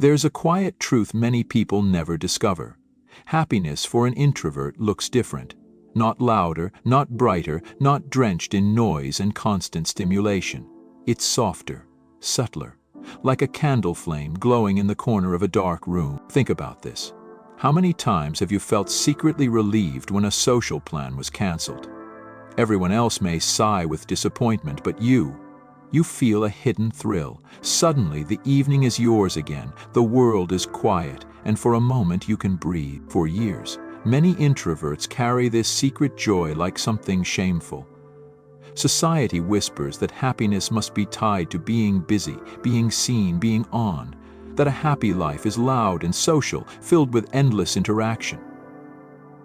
There's a quiet truth many people never discover. Happiness for an introvert looks different. Not louder, not brighter, not drenched in noise and constant stimulation. It's softer, subtler, like a candle flame glowing in the corner of a dark room. Think about this. How many times have you felt secretly relieved when a social plan was canceled? Everyone else may sigh with disappointment, but you feel a hidden thrill. Suddenly, the evening is yours again, the world is quiet, and for a moment you can breathe. For years, many introverts carry this secret joy like something shameful. Society whispers that happiness must be tied to being busy, being seen, being on, that a happy life is loud and social, filled with endless interaction.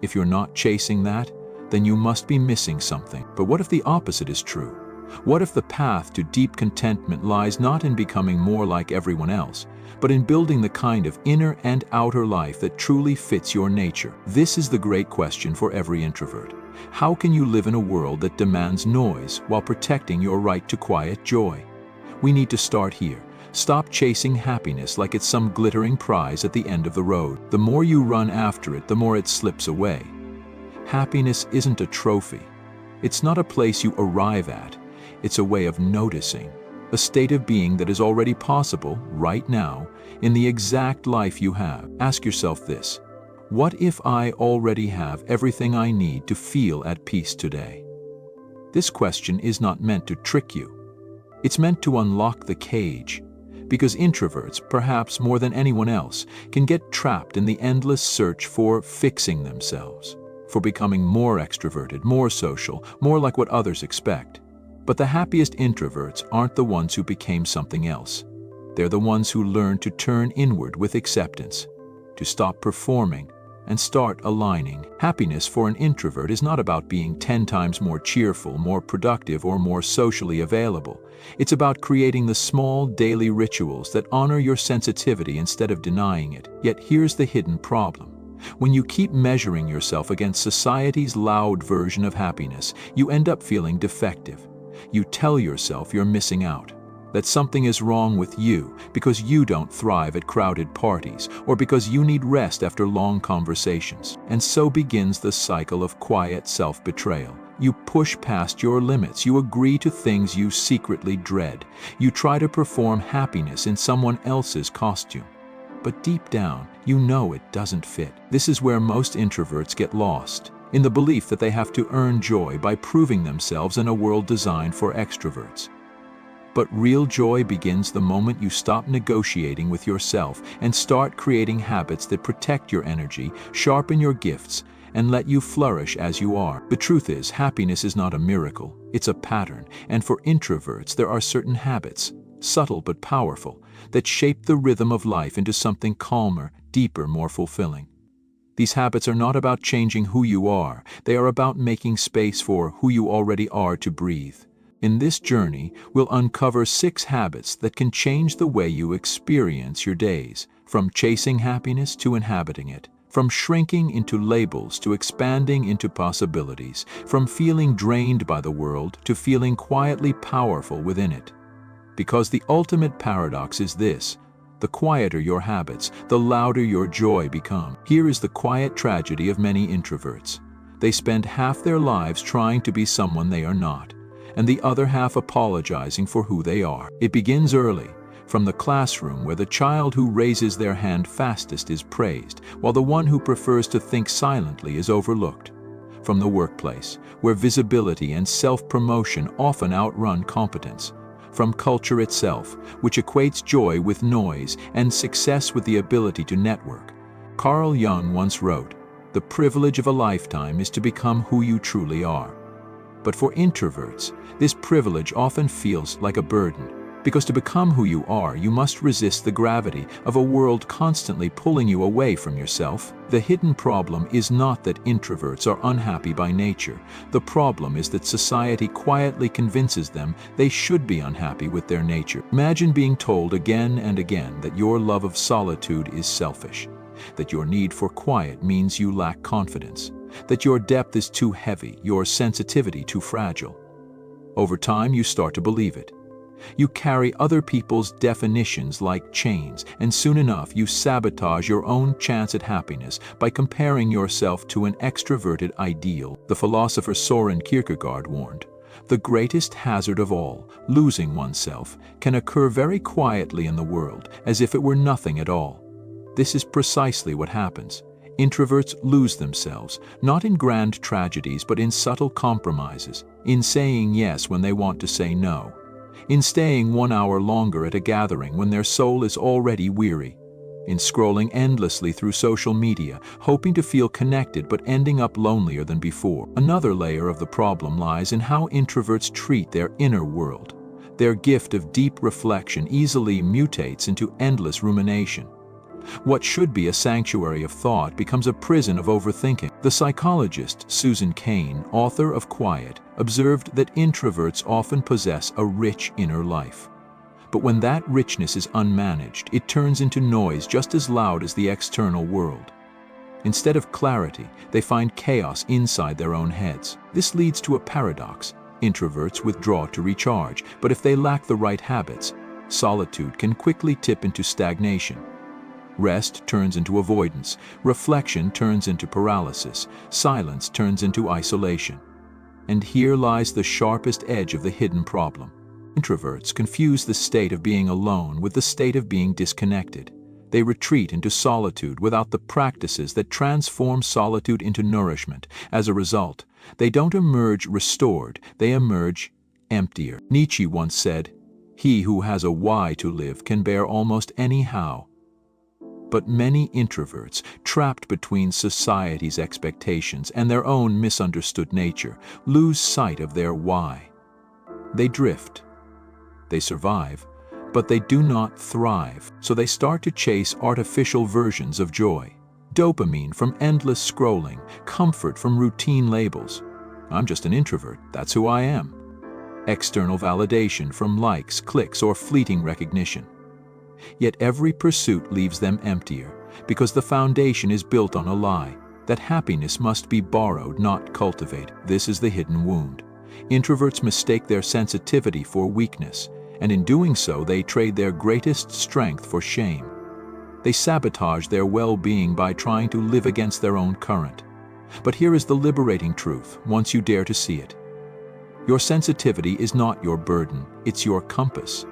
If you're not chasing that, then you must be missing something. But what if the opposite is true? What if the path to deep contentment lies not in becoming more like everyone else, but in building the kind of inner and outer life that truly fits your nature? This is the great question for every introvert. How can you live in a world that demands noise while protecting your right to quiet joy? We need to start here. Stop chasing happiness like it's some glittering prize at the end of the road. The more you run after it, the more it slips away. Happiness isn't a trophy. It's not a place you arrive at. It's a way of noticing, a state of being that is already possible right now in the exact life you have. Ask yourself this: what if I already have everything I need to feel at peace today? This question is not meant to trick you. It's meant to unlock the cage, because introverts, perhaps more than anyone else, can get trapped in the endless search for fixing themselves, for becoming more extroverted, more social, more like what others expect. But the happiest introverts aren't the ones who became something else. They're the ones who learn to turn inward with acceptance, to stop performing and start aligning. Happiness for an introvert is not about being 10 times more cheerful, more productive, or more socially available. It's about creating the small daily rituals that honor your sensitivity instead of denying it. Yet here's the hidden problem. When you keep measuring yourself against society's loud version of happiness, you end up feeling defective. You tell yourself you're missing out, that something is wrong with you because you don't thrive at crowded parties, or because you need rest after long conversations. And so begins the cycle of quiet self-betrayal. You push past your limits, you agree to things you secretly dread, you try to perform happiness in someone else's costume. But deep down, you know it doesn't fit. This is where most introverts get lost, in the belief that they have to earn joy by proving themselves in a world designed for extroverts. But real joy begins the moment you stop negotiating with yourself and start creating habits that protect your energy, sharpen your gifts, and let you flourish as you are. The truth is, happiness is not a miracle, it's a pattern, and for introverts there are certain habits, subtle but powerful, that shape the rhythm of life into something calmer, deeper, more fulfilling. These habits are not about changing who you are, they are about making space for who you already are to breathe. In this journey, we'll uncover 6 habits that can change the way you experience your days, from chasing happiness to inhabiting it, from shrinking into labels to expanding into possibilities, from feeling drained by the world to feeling quietly powerful within it. Because the ultimate paradox is this: the quieter your habits, the louder your joy becomes. Here is the quiet tragedy of many introverts. They spend half their lives trying to be someone they are not, and the other half apologizing for who they are. It begins early, from the classroom where the child who raises their hand fastest is praised, while the one who prefers to think silently is overlooked. From the workplace, where visibility and self-promotion often outrun competence. From culture itself, which equates joy with noise and success with the ability to network. Carl Jung once wrote, "The privilege of a lifetime is to become who you truly are." But for introverts, this privilege often feels like a burden, because to become who you are, you must resist the gravity of a world constantly pulling you away from yourself. The hidden problem is not that introverts are unhappy by nature. The problem is that society quietly convinces them they should be unhappy with their nature. Imagine being told again and again that your love of solitude is selfish, that your need for quiet means you lack confidence, that your depth is too heavy, your sensitivity too fragile. Over time, you start to believe it. You carry other people's definitions like chains, and soon enough you sabotage your own chance at happiness by comparing yourself to an extroverted ideal. The philosopher Soren Kierkegaard warned, "The greatest hazard of all, losing oneself, can occur very quietly in the world, as if it were nothing at all." This is precisely what happens. Introverts lose themselves, not in grand tragedies but in subtle compromises, in saying yes when they want to say no, in staying 1 hour longer at a gathering when their soul is already weary, in scrolling endlessly through social media, hoping to feel connected but ending up lonelier than before. Another layer of the problem lies in how introverts treat their inner world. Their gift of deep reflection easily mutates into endless rumination. What should be a sanctuary of thought becomes a prison of overthinking. The psychologist Susan Cain, author of Quiet, observed that introverts often possess a rich inner life. But when that richness is unmanaged, it turns into noise just as loud as the external world. Instead of clarity, they find chaos inside their own heads. This leads to a paradox. Introverts withdraw to recharge, but if they lack the right habits, solitude can quickly tip into stagnation. Rest turns into avoidance, reflection turns into paralysis, silence turns into isolation. And here lies the sharpest edge of the hidden problem. Introverts confuse the state of being alone with the state of being disconnected. They retreat into solitude without the practices that transform solitude into nourishment. As a result, they don't emerge restored, they emerge emptier. Nietzsche once said, "He who has a why to live can bear almost any how." But many introverts, trapped between society's expectations and their own misunderstood nature, lose sight of their why. They drift. They survive, but they do not thrive, so they start to chase artificial versions of joy. Dopamine from endless scrolling, comfort from routine labels. "I'm just an introvert, that's who I am." External validation from likes, clicks, or fleeting recognition. Yet every pursuit leaves them emptier, because the foundation is built on a lie, that happiness must be borrowed, not cultivated. This is the hidden wound. Introverts mistake their sensitivity for weakness, and in doing so they trade their greatest strength for shame. They sabotage their well-being by trying to live against their own current. But here is the liberating truth, once you dare to see it. Your sensitivity is not your burden, it's your compass.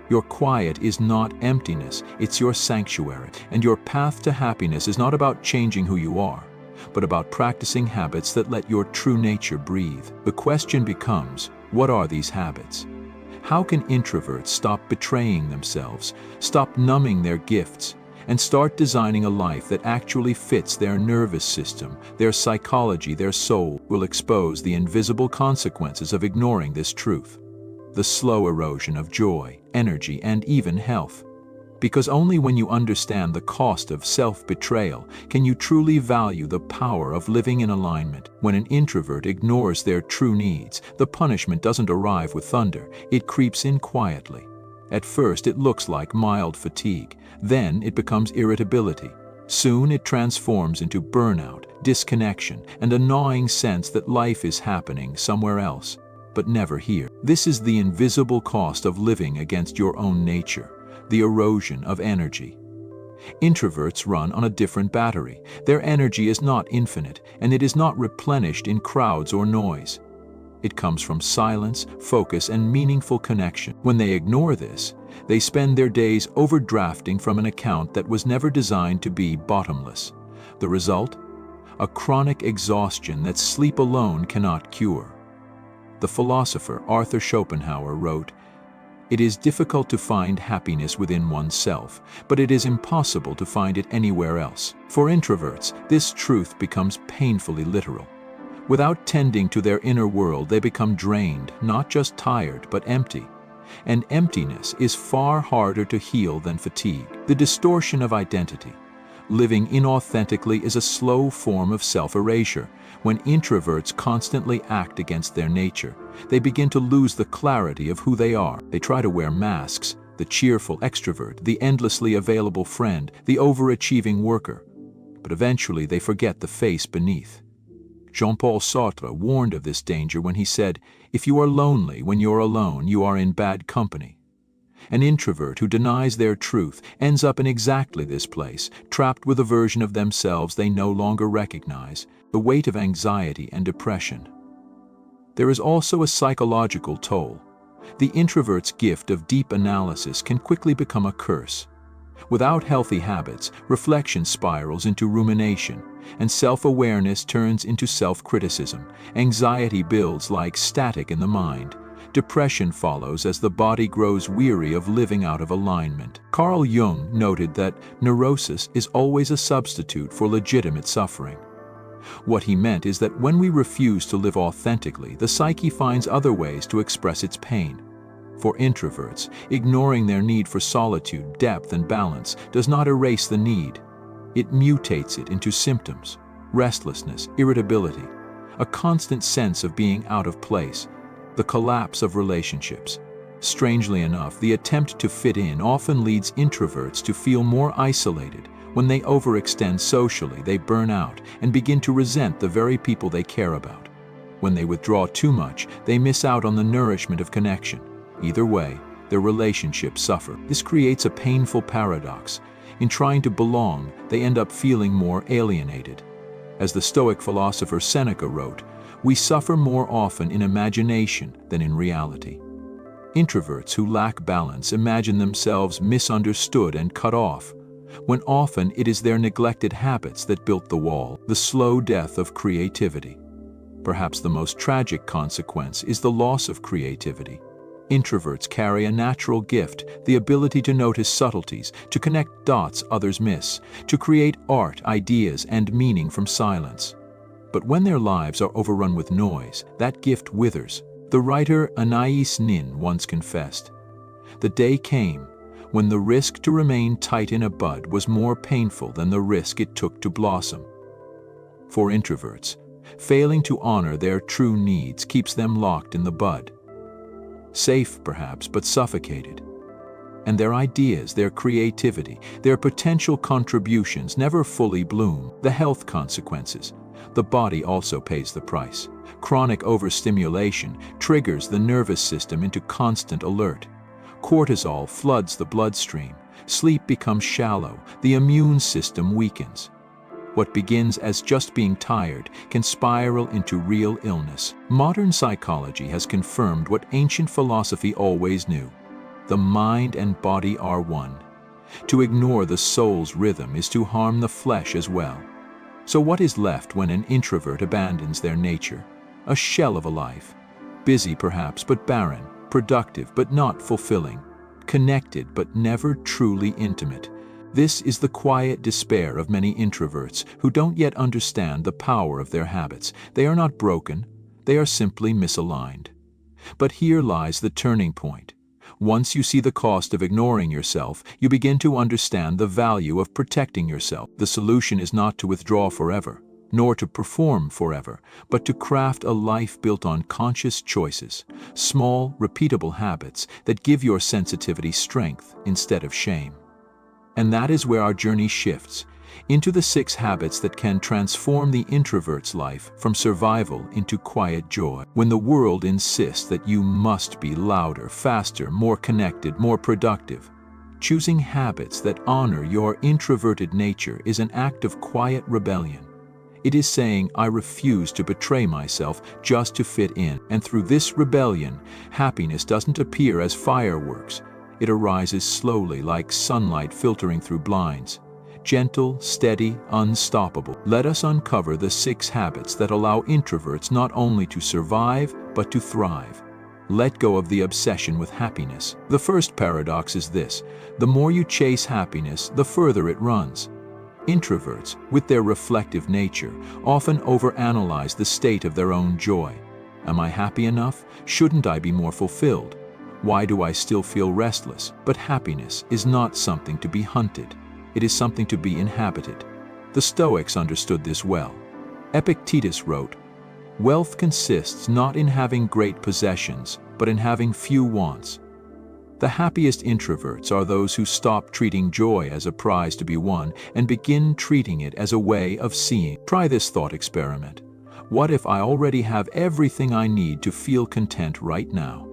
Your quiet is not emptiness, it's your sanctuary, and your path to happiness is not about changing who you are, but about practicing habits that let your true nature breathe. The question becomes, what are these habits? How can introverts stop betraying themselves, stop numbing their gifts, and start designing a life that actually fits their nervous system, their psychology, their soul? Will expose the invisible consequences of ignoring this truth. The slow erosion of joy, energy, and even health. Because only when you understand the cost of self-betrayal can you truly value the power of living in alignment. When an introvert ignores their true needs, the punishment doesn't arrive with thunder, it creeps in quietly. At first it looks like mild fatigue, then it becomes irritability. Soon it transforms into burnout, disconnection, and a gnawing sense that life is happening somewhere else, but never here. This is the invisible cost of living against your own nature, the erosion of energy. Introverts run on a different battery. Their energy is not infinite, and it is not replenished in crowds or noise. It comes from silence, focus, and meaningful connection. When they ignore this, they spend their days overdrafting from an account that was never designed to be bottomless. The result? A chronic exhaustion that sleep alone cannot cure. The philosopher Arthur Schopenhauer wrote, "It is difficult to find happiness within oneself, but it is impossible to find it anywhere else." For introverts, this truth becomes painfully literal. Without tending to their inner world, they become drained, not just tired, but empty. And emptiness is far harder to heal than fatigue. The distortion of identity. Living inauthentically is a slow form of self-erasure. When introverts constantly act against their nature, they begin to lose the clarity of who they are. They try to wear masks, the cheerful extrovert, the endlessly available friend, the overachieving worker. But eventually they forget the face beneath. Jean-Paul Sartre warned of this danger when he said, "If you are lonely when you're alone, you are in bad company." An introvert who denies their truth ends up in exactly this place, trapped with a version of themselves they no longer recognize, the weight of anxiety and depression. There is also a psychological toll. The introvert's gift of deep analysis can quickly become a curse. Without healthy habits, reflection spirals into rumination, and self-awareness turns into self-criticism. Anxiety builds like static in the mind. Depression follows as the body grows weary of living out of alignment. Carl Jung noted that neurosis is always a substitute for legitimate suffering. What he meant is that when we refuse to live authentically, the psyche finds other ways to express its pain. For introverts, ignoring their need for solitude, depth, and balance does not erase the need. It mutates it into symptoms: restlessness, irritability, a constant sense of being out of place, the collapse of relationships. Strangely enough, the attempt to fit in often leads introverts to feel more isolated. When they overextend socially, they burn out and begin to resent the very people they care about. When they withdraw too much, they miss out on the nourishment of connection. Either way, their relationships suffer. This creates a painful paradox. In trying to belong, they end up feeling more alienated. As the Stoic philosopher Seneca wrote, "We suffer more often in imagination than in reality." Introverts who lack balance imagine themselves misunderstood and cut off, when often it is their neglected habits that built the wall, the slow death of creativity. Perhaps the most tragic consequence is the loss of creativity. Introverts carry a natural gift, the ability to notice subtleties, to connect dots others miss, to create art, ideas, and meaning from silence. But when their lives are overrun with noise, that gift withers. The writer Anais Nin once confessed, "The day came when the risk to remain tight in a bud was more painful than the risk it took to blossom." For introverts, failing to honor their true needs keeps them locked in the bud. Safe perhaps, but suffocated. And their ideas, their creativity, their potential contributions never fully bloom. The health consequences. The body also pays the price. Chronic overstimulation triggers the nervous system into constant alert. Cortisol floods the bloodstream. Sleep becomes shallow. The immune system weakens. What begins as just being tired can spiral into real illness. Modern psychology has confirmed what ancient philosophy always knew: the mind and body are one. To ignore the soul's rhythm is to harm the flesh as well. So what is left when an introvert abandons their nature? A shell of a life. Busy perhaps, but barren. Productive, but not fulfilling. Connected, but never truly intimate. This is the quiet despair of many introverts who don't yet understand the power of their habits. They are not broken, they are simply misaligned. But here lies the turning point. Once you see the cost of ignoring yourself, you begin to understand the value of protecting yourself. The solution is not to withdraw forever, nor to perform forever, but to craft a life built on conscious choices, small, repeatable habits that give your sensitivity strength instead of shame. And that is where our journey shifts, into the 6 habits that can transform the introvert's life from survival into quiet joy. When the world insists that you must be louder, faster, more connected, more productive, choosing habits that honor your introverted nature is an act of quiet rebellion. It is saying, "I refuse to betray myself just to fit in." And through this rebellion, happiness doesn't appear as fireworks. It arises slowly, like sunlight filtering through blinds. Gentle, steady, unstoppable. Let us uncover the 6 habits that allow introverts not only to survive, but to thrive. Let go of the obsession with happiness. The first paradox is this: the more you chase happiness, the further it runs. Introverts, with their reflective nature, often overanalyze the state of their own joy. Am I happy enough? Shouldn't I be more fulfilled? Why do I still feel restless? But happiness is not something to be hunted. It is something to be inhabited. The Stoics understood this well. Epictetus wrote, "Wealth consists not in having great possessions, but in having few wants." The happiest introverts are those who stop treating joy as a prize to be won and begin treating it as a way of seeing. Try this thought experiment. What if I already have everything I need to feel content right now?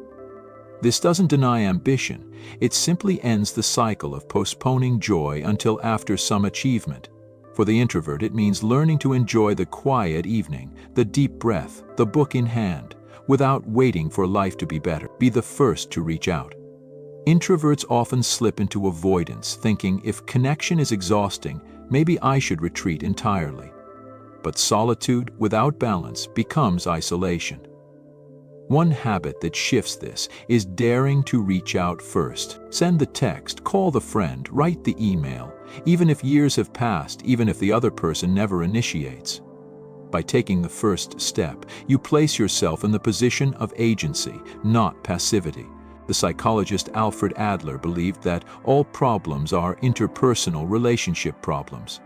This doesn't deny ambition, it simply ends the cycle of postponing joy until after some achievement. For the introvert, it means learning to enjoy the quiet evening, the deep breath, the book in hand, without waiting for life to be better. Be the first to reach out. Introverts often slip into avoidance, thinking if connection is exhausting, maybe I should retreat entirely. But solitude without balance becomes isolation. One habit that shifts this is daring to reach out first. Send the text, call the friend, write the email, even if years have passed, even if the other person never initiates. By taking the first step, you place yourself in the position of agency, not passivity. The psychologist Alfred Adler believed that all problems are interpersonal relationship problems.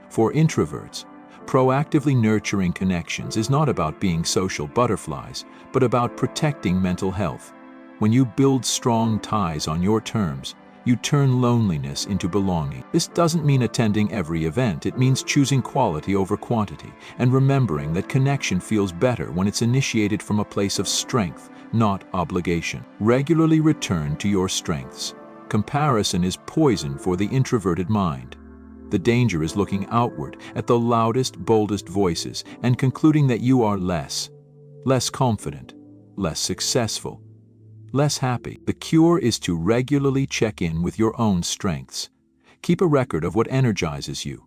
For introverts, proactively nurturing connections is not about being social butterflies, but about protecting mental health. When you build strong ties on your terms, you turn loneliness into belonging. This doesn't mean attending every event, it means choosing quality over quantity, and remembering that connection feels better when it's initiated from a place of strength, not obligation. Regularly return to your strengths. Comparison is poison for the introverted mind. The danger is looking outward at the loudest, boldest voices and concluding that you are less confident, less successful, less happy. The cure is to regularly check in with your own strengths. Keep a record of what energizes you.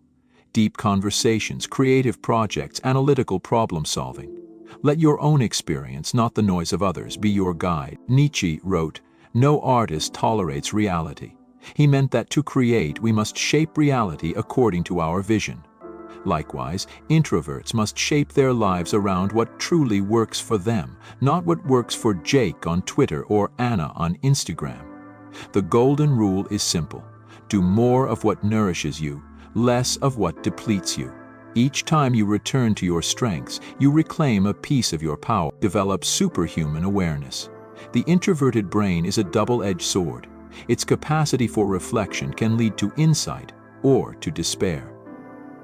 Deep conversations, creative projects, analytical problem solving. Let your own experience, not the noise of others, be your guide. Nietzsche wrote, "No artist tolerates reality." He meant that to create, we must shape reality according to our vision. Likewise, introverts must shape their lives around what truly works for them, not what works for Jake on Twitter or Anna on Instagram. The golden rule is simple. Do more of what nourishes you, less of what depletes you. Each time you return to your strengths, you reclaim a piece of your power. Develop superhuman awareness. The introverted brain is a double-edged sword. Its capacity for reflection can lead to insight or to despair.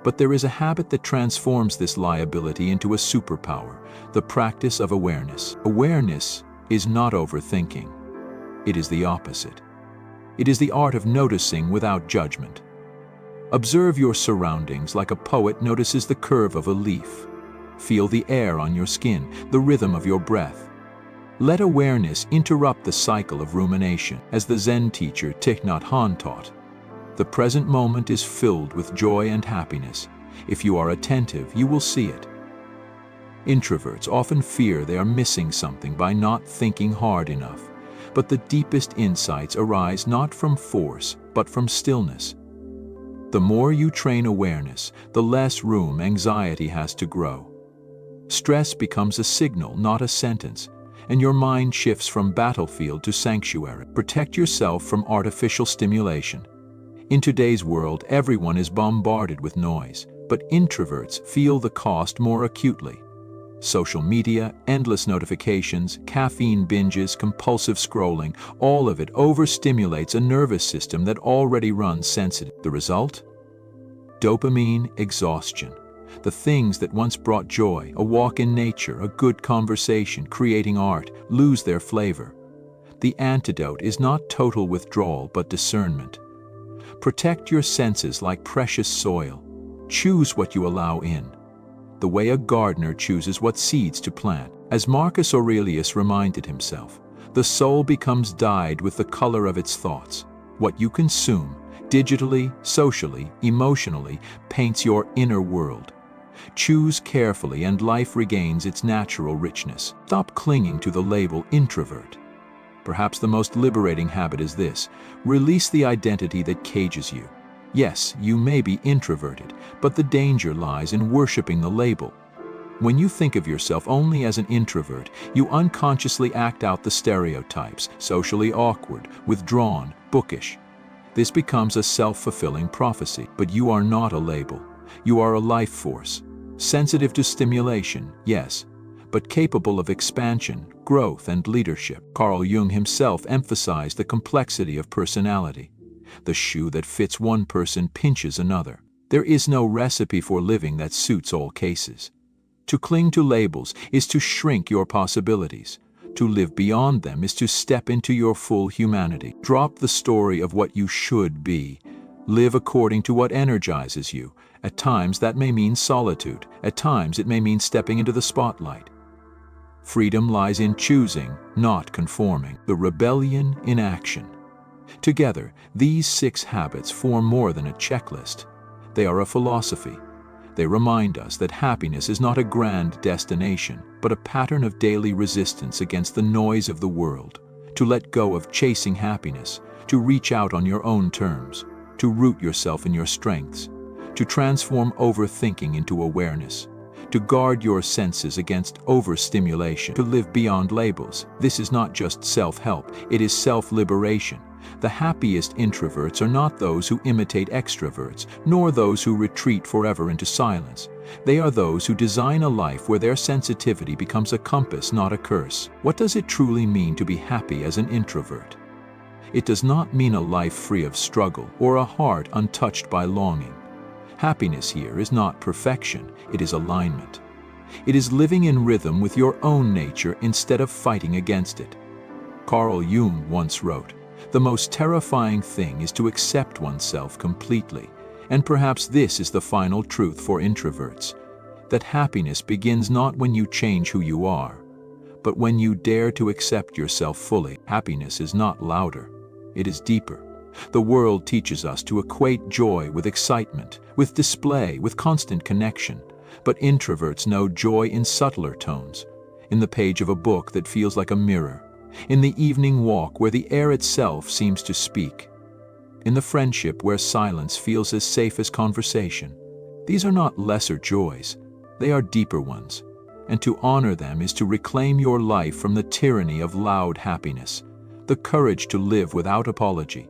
But there is a habit that transforms this liability into a superpower, the practice of awareness. Awareness is not overthinking. It is the opposite. It is the art of noticing without judgment. Observe your surroundings like a poet notices the curve of a leaf. Feel the air on your skin, the rhythm of your breath. Let awareness interrupt the cycle of rumination. As the Zen teacher Thich Nhat Hanh taught, the present moment is filled with joy and happiness. If you are attentive, you will see it. Introverts often fear they are missing something by not thinking hard enough, but the deepest insights arise not from force, but from stillness. The more you train awareness, the less room anxiety has to grow. Stress becomes a signal, not a sentence, and your mind shifts from battlefield to sanctuary. Protect yourself from artificial stimulation. In today's world, everyone is bombarded with noise, but introverts feel the cost more acutely. Social media, endless notifications, caffeine binges, compulsive scrolling, all of it overstimulates a nervous system that already runs sensitive. The result? Dopamine exhaustion. The things that once brought joy, a walk in nature, a good conversation, creating art, lose their flavor. The antidote is not total withdrawal but discernment. Protect your senses like precious soil. Choose what you allow in, the way a gardener chooses what seeds to plant. As Marcus Aurelius reminded himself, the soul becomes dyed with the color of its thoughts. What you consume, digitally, socially, emotionally, paints your inner world. Choose carefully and life regains its natural richness. Stop clinging to the label introvert. Perhaps the most liberating habit is this: release the identity that cages you. Yes, you may be introverted, but the danger lies in worshiping the label. When you think of yourself only as an introvert, you unconsciously act out the stereotypes: socially awkward, withdrawn, bookish. This becomes a self-fulfilling prophecy. But you are not a label. You are a life force. Sensitive to stimulation, yes, but capable of expansion, growth, and leadership. Carl Jung himself emphasized the complexity of personality. The shoe that fits one person pinches another. There is no recipe for living that suits all cases. To cling to labels is to shrink your possibilities. To live beyond them is to step into your full humanity. Drop the story of what you should be. Live according to what energizes you. At times that may mean solitude. At times it may mean stepping into the spotlight. Freedom lies in choosing, not conforming. The rebellion in action. Together, these 6 habits form more than a checklist. They are a philosophy. They remind us that happiness is not a grand destination, but a pattern of daily resistance against the noise of the world. To let go of chasing happiness, to reach out on your own terms, to root yourself in your strengths, to transform overthinking into awareness, to guard your senses against overstimulation, to live beyond labels. This is not just self-help, it is self-liberation. The happiest introverts are not those who imitate extroverts, nor those who retreat forever into silence. They are those who design a life where their sensitivity becomes a compass, not a curse. What does it truly mean to be happy as an introvert? It does not mean a life free of struggle or a heart untouched by longing. Happiness here is not perfection, it is alignment. It is living in rhythm with your own nature instead of fighting against it. Carl Jung once wrote, "The most terrifying thing is to accept oneself completely." And perhaps this is the final truth for introverts, that happiness begins not when you change who you are, but when you dare to accept yourself fully. Happiness is not louder, it is deeper. The world teaches us to equate joy with excitement, with display, with constant connection. But introverts know joy in subtler tones, in the page of a book that feels like a mirror, in the evening walk where the air itself seems to speak, in the friendship where silence feels as safe as conversation. These are not lesser joys, they are deeper ones, and to honor them is to reclaim your life from the tyranny of loud happiness, the courage to live without apology.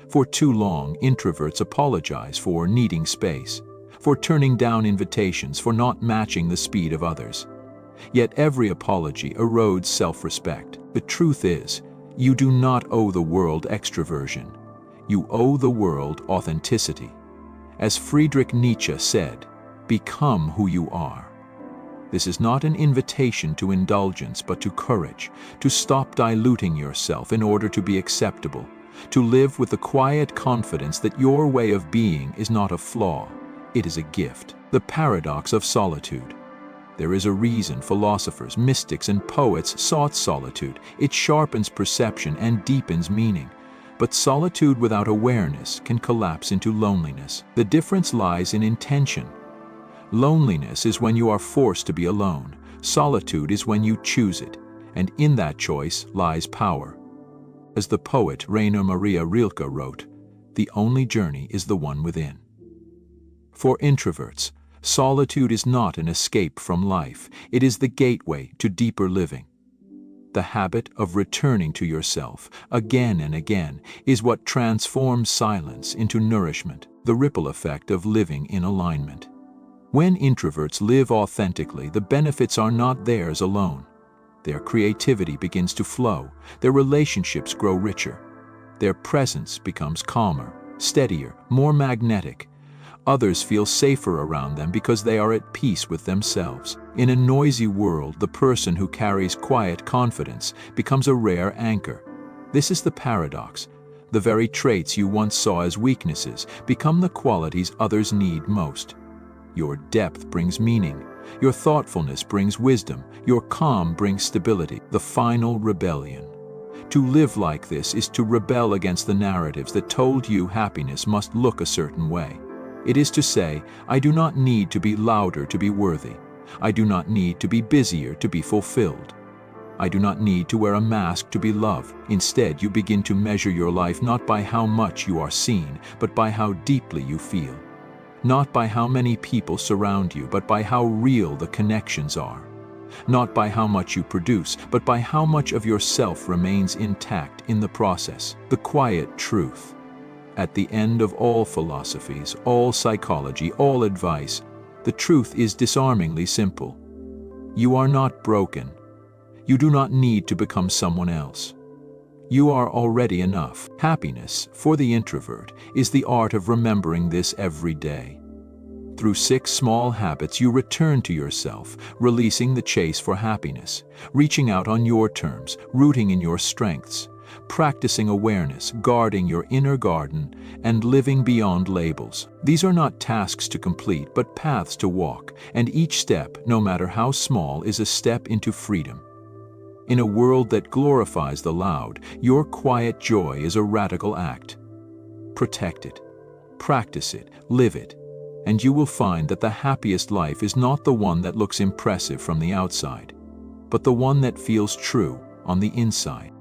For too long, introverts apologize for needing space, for turning down invitations, for not matching the speed of others. Yet every apology erodes self-respect. The truth is, you do not owe the world extroversion. You owe the world authenticity. As Friedrich Nietzsche said, "Become who you are." This is not an invitation to indulgence, but to courage, to stop diluting yourself in order to be acceptable, to live with the quiet confidence that your way of being is not a flaw, it is a gift. The paradox of solitude. There is a reason philosophers, mystics, and poets sought solitude. It sharpens perception and deepens meaning. But solitude without awareness can collapse into loneliness. The difference lies in intention. Loneliness is when you are forced to be alone. Solitude is when you choose it, and in that choice lies power. As the poet Rainer Maria Rilke wrote, "The only journey is the one within." For introverts, solitude is not an escape from life, it is the gateway to deeper living. The habit of returning to yourself again and again is what transforms silence into nourishment, the ripple effect of living in alignment. When introverts live authentically, the benefits are not theirs alone. Their creativity begins to flow, their relationships grow richer, their presence becomes calmer, steadier, more magnetic. Others feel safer around them because they are at peace with themselves. In a noisy world, the person who carries quiet confidence becomes a rare anchor. This is the paradox. The very traits you once saw as weaknesses become the qualities others need most. Your depth brings meaning. Your thoughtfulness brings wisdom. Your calm brings stability. The final rebellion. To live like this is to rebel against the narratives that told you happiness must look a certain way. It is to say, I do not need to be louder to be worthy. I do not need to be busier to be fulfilled. I do not need to wear a mask to be loved. Instead, you begin to measure your life not by how much you are seen, but by how deeply you feel. Not by how many people surround you, but by how real the connections are. Not by how much you produce, but by how much of yourself remains intact in the process. The quiet truth. At the end of all philosophies, all psychology, all advice, the truth is disarmingly simple. You are not broken. You do not need to become someone else. You are already enough. Happiness, for the introvert, is the art of remembering this every day. Through 6 small habits, you return to yourself, releasing the chase for happiness, reaching out on your terms, rooting in your strengths, practicing awareness, guarding your inner garden, and living beyond labels. These are not tasks to complete, but paths to walk, and each step, no matter how small, is a step into freedom. In a world that glorifies the loud, your quiet joy is a radical act. Protect it, practice it, live it, and you will find that the happiest life is not the one that looks impressive from the outside, but the one that feels true on the inside.